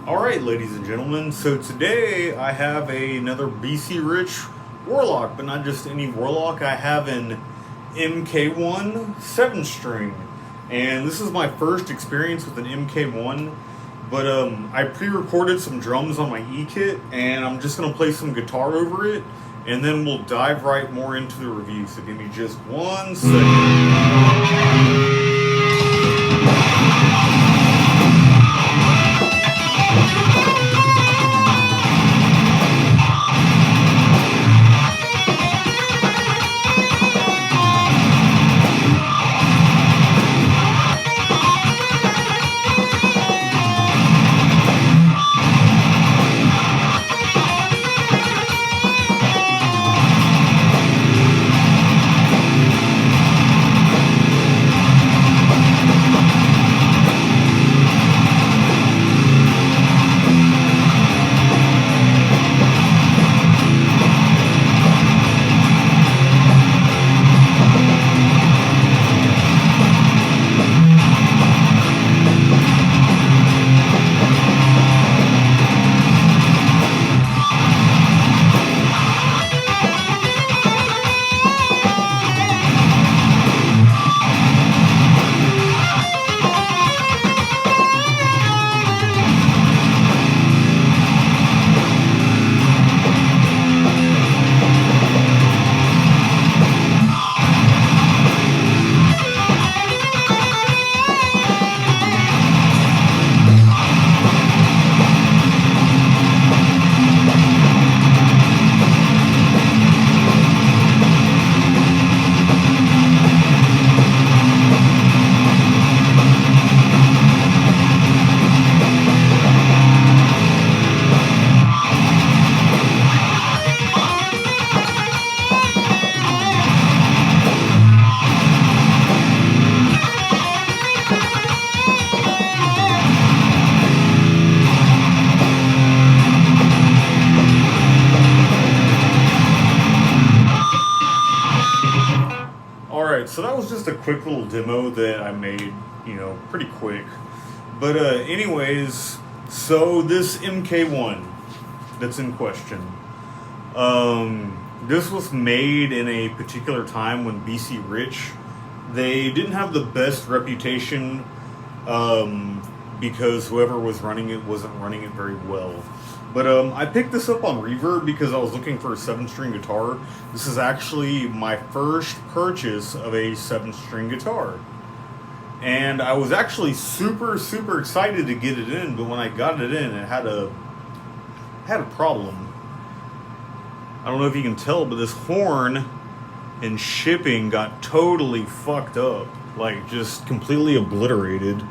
Alright, ladies and gentlemen, so today I have another BC Rich Warlock, but not just any Warlock. I have an MK1 7-string, and this is my first experience with an MK1, but I pre-recorded some drums on my E-kit, and I'm just going to play some guitar over it, and then we'll dive right more into the review, so give me just 1 second. Alright, so that was just a quick little demo that I made, pretty quick. But anyways, so this MK1 that's in question, this was made in a particular time when BC Rich, they didn't have the best reputation because whoever was running it wasn't running it very well. But I picked this up on Reverb because I was looking for a 7-string guitar. This is actually my first purchase of a 7-string guitar. And I was actually super excited to get it in, but when I got it in, it had a problem. I don't know if you can tell, but this horn and shipping got totally fucked up. Like, just completely obliterated.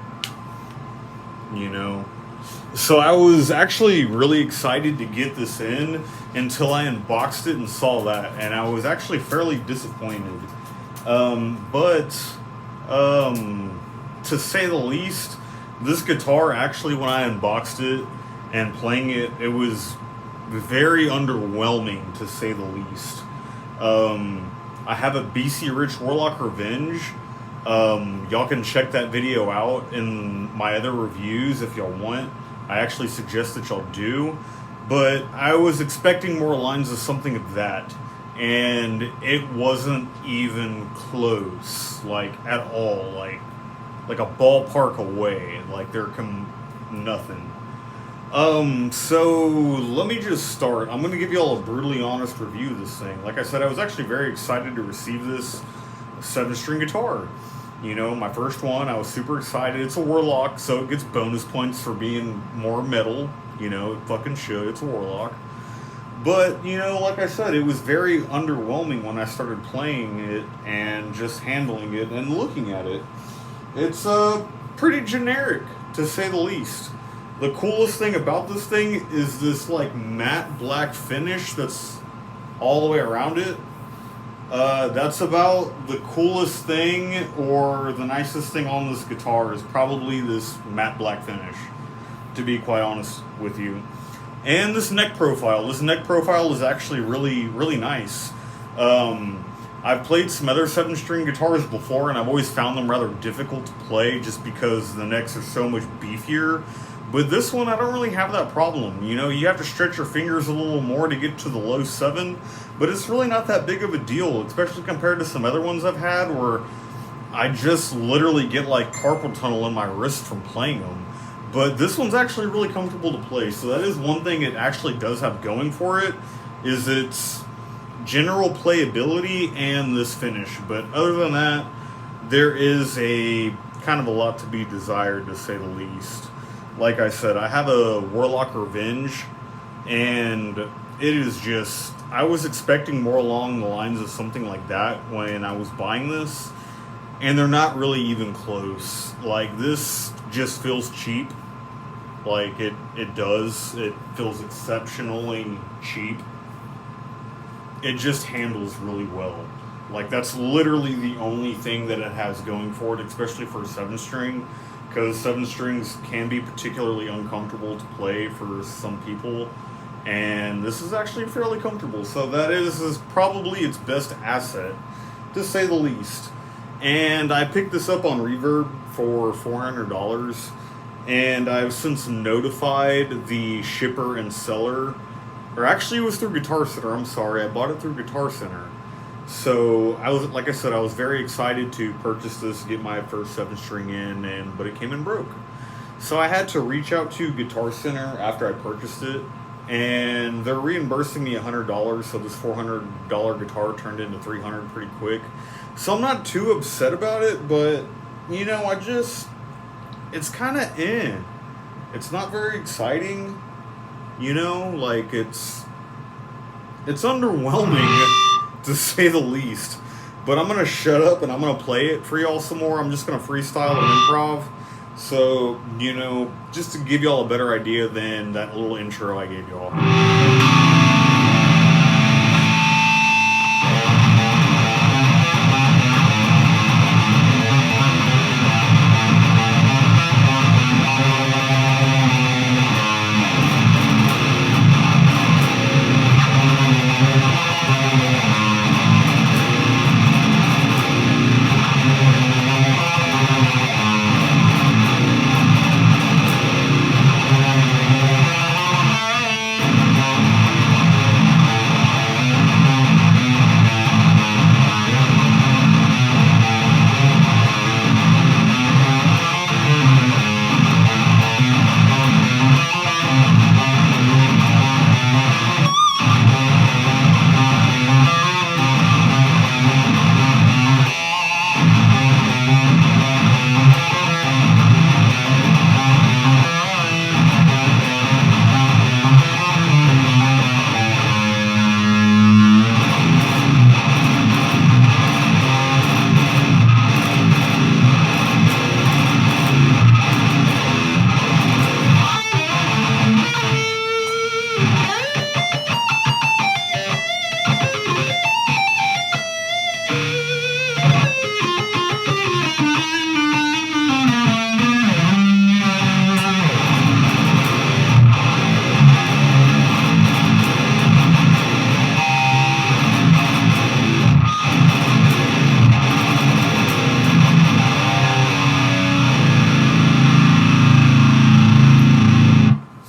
So I was actually really excited to get this in until I unboxed it and saw that, and I was actually fairly disappointed. But to say the least, this guitar actually, when I unboxed it and playing it, it was very underwhelming to say the least. I have a BC Rich Warlock Revenge. Y'all can check that video out in my other reviews if y'all want. I actually suggest that y'all do, but I was expecting more lines of something of that, and it wasn't even close, like at all, like a ballpark away, like there come nothing. So let me just start. I'm gonna give y'all a brutally honest review of this thing. Like I said, I was actually very excited to receive this 7-string guitar. My first one, I was super excited. It's a Warlock, so it gets bonus points for being more metal. It fucking should. It's a Warlock. But, like I said, it was very underwhelming when I started playing it and just handling it and looking at it. It's pretty generic, to say the least. The coolest thing about this thing is this, matte black finish that's all the way around it. That's about the coolest thing or the nicest thing on this guitar is probably this matte black finish, to be quite honest with you. And this neck profile. This neck profile is actually really nice. I've played some other 7-string guitars before, and I've always found them rather difficult to play just because the necks are so much beefier. With this one, I don't really have that problem. You know, you have to stretch your fingers a little more to get to the low 7, but it's really not that big of a deal, especially compared to some other ones I've had where I just literally get like carpal tunnel in my wrist from playing them. But this one's actually really comfortable to play, so that is one thing it actually does have going for it, is its general playability and this finish. But other than that, there is a kind of a lot to be desired, to say the least. Like I said, I have a Warlock Revenge, and it is just, I was expecting more along the lines of something like that when I was buying this, and they're not really even close. Like, this just feels cheap. Like, it does. It feels exceptionally cheap. It just handles really well. Like, that's literally the only thing that it has going for it, especially for a 7-string, because 7 strings can be particularly uncomfortable to play for some people, and this is actually fairly comfortable. So that is probably its best asset, to say the least. And I picked this up on Reverb for $400, and I've since notified the shipper and seller, or actually it was through Guitar Center, I'm sorry, I bought it through Guitar Center. So I was, like I said, I was very excited to purchase this, get my first 7-string in, but it came in broke. So I had to reach out to Guitar Center after I purchased it, and they're reimbursing me $100, so this $400 guitar turned into $300 pretty quick. So I'm not too upset about it, but, you know, it's kind of It's not very exciting, you know, like, it's underwhelming, to say the least. But I'm going to shut up and I'm going to play it for y'all some more. I'm just going to freestyle and improv. So, you know, just to give y'all a better idea than that little intro I gave y'all.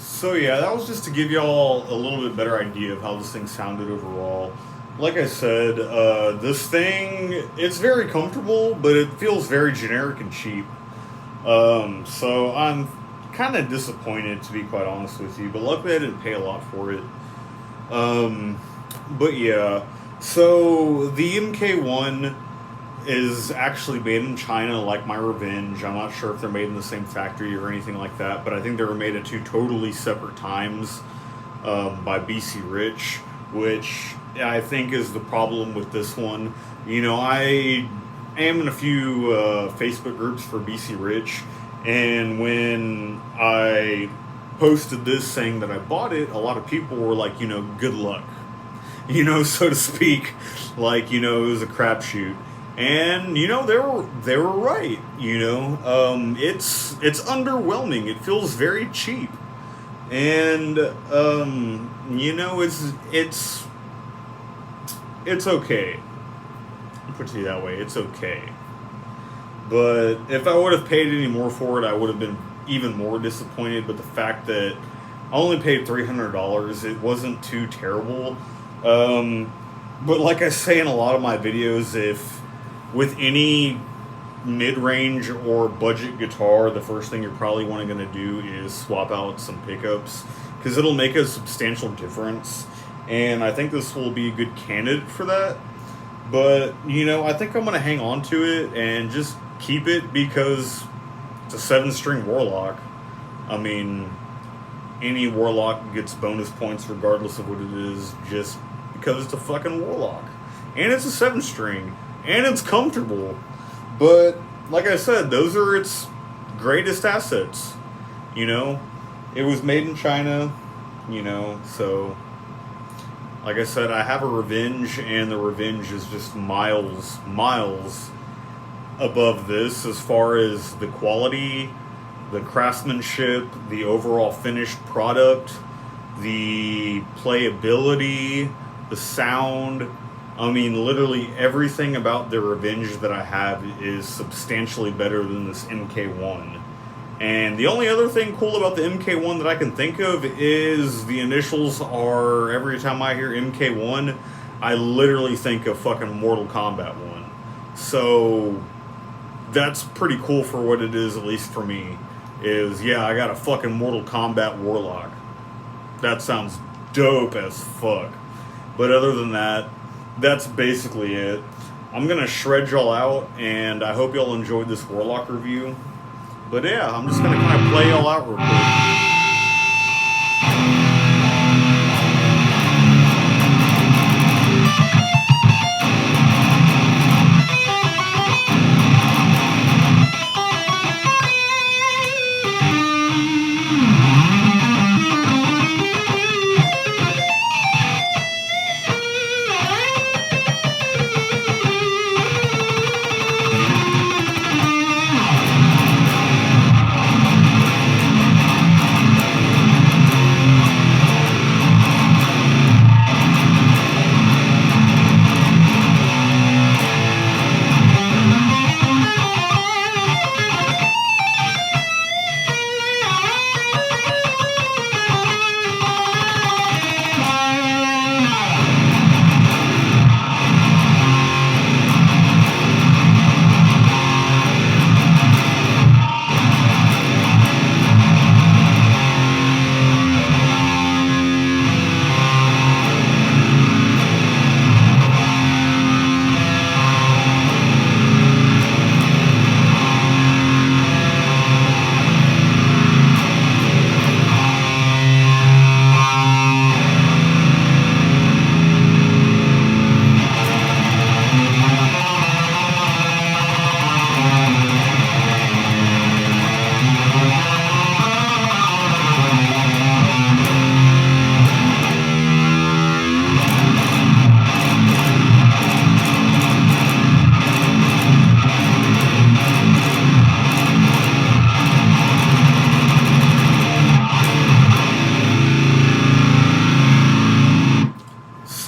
So yeah, that was just to give y'all a little bit better idea of how this thing sounded overall. Like I said, this thing, it's very comfortable, but it feels very generic and cheap. So I'm kind of disappointed, to be quite honest with you, but luckily I didn't pay a lot for it. But yeah, so the MK1 is actually made in China, like my Revenge. I'm not sure if they're made in the same factory or anything like that, but I think they were made at 2 totally separate times by BC Rich, which I think is the problem with this one. You know, I am in a few Facebook groups for BC Rich, and when I posted this saying that I bought it, a lot of people were like, you know, good luck, you know, so to speak, like, you know, it was a crapshoot. And, you know, they were right, you know. It's underwhelming. It feels very cheap. And, you know, it's okay. I'll put it that way. It's okay. But if I would have paid any more for it, I would have been even more disappointed, but the fact that I only paid $300, it wasn't too terrible. But like I say in a lot of my videos, if with any mid-range or budget guitar, the first thing you're probably going to do is swap out some pickups, because it'll make a substantial difference, and I think this will be a good candidate for that. But, you know, I think I'm going to hang on to it and just keep it because it's a 7-string Warlock. I mean, any Warlock gets bonus points regardless of what it is, just because it's a fucking Warlock. And it's a 7-string, and it's comfortable. But, like I said, those are its greatest assets, you know? It was made in China, you know, so... Like I said, I have a Revenge, and the Revenge is just miles above this as far as the quality, the craftsmanship, the overall finished product, the playability, the sound. I mean, literally everything about the Revenge that I have is substantially better than this MK1. And the only other thing cool about the MK1 that I can think of is the initials are, every time I hear MK1, I literally think of fucking Mortal Kombat 1. So, that's pretty cool for what it is, at least for me. Is, yeah, I got a fucking Mortal Kombat Warlock. That sounds dope as fuck. But other than that, that's basically it. I'm gonna shred y'all out, and I hope y'all enjoyed this Warlock review. But yeah, I'm just going to kind of play y'all out real quick.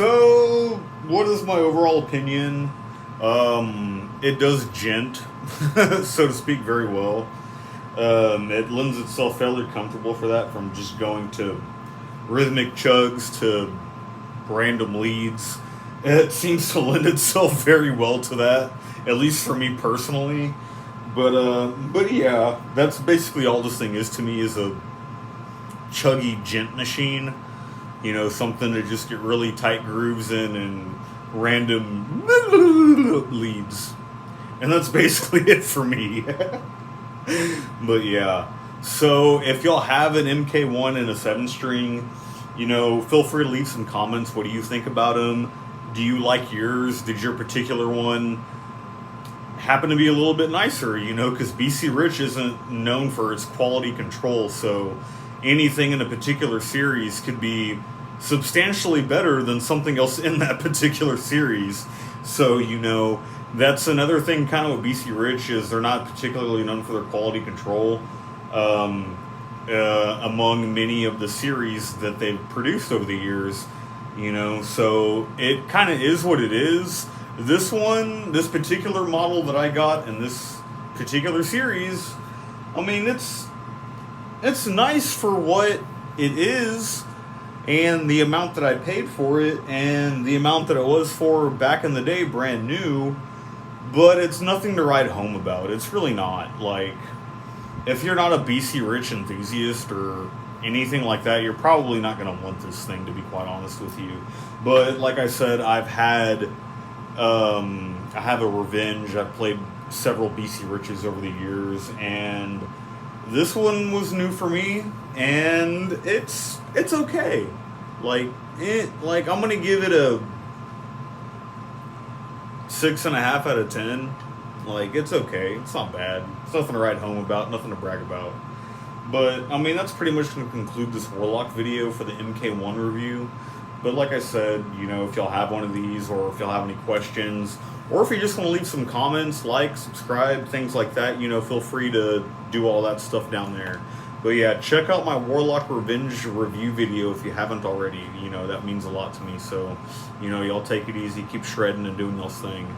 So, what is my overall opinion? It does gent, so to speak, very well. It lends itself fairly comfortable for that, from just going to rhythmic chugs to random leads. It seems to lend itself very well to that, at least for me personally. But yeah, that's basically all this thing is to me, is a chuggy gent machine. You know, something to just get really tight grooves in and random leads. And that's basically it for me. But yeah. So if y'all have an MK1 and a 7-string, you know, feel free to leave some comments. What do you think about them? Do you like yours? Did your particular one happen to be a little bit nicer? You know, because BC Rich isn't known for its quality control, so anything in a particular series could be substantially better than something else in that particular series. So, you know, that's another thing kind of with BC Rich, is they're not particularly known for their quality control among many of the series that they've produced over the years, you know, so it kind of is what it is. This one, this particular model that I got in this particular series, I mean, it's it's nice for what it is, and the amount that I paid for it, and the amount that it was for back in the day, brand new. But it's nothing to write home about. It's really not. Like, if you're not a BC Rich enthusiast or anything like that, you're probably not going to want this thing, to be quite honest with you. But like I said, I have a revenge. I've played several BC Riches over the years, and this one was new for me, and it's okay. I'm gonna give it a 6.5 out of 10. Like, it's okay. It's not bad. It's nothing to write home about, nothing to brag about. But, I mean, that's pretty much going to conclude this Warlock video for the MK1 review. But like I said, you know, if y'all have one of these, or if y'all have any questions, or if you just want to leave some comments, like, subscribe, things like that, you know, feel free to do all that stuff down there. But yeah, check out my Warlock Revenge review video if you haven't already. You know, that means a lot to me. So, you know, y'all take it easy, keep shredding and doing y'all's thing.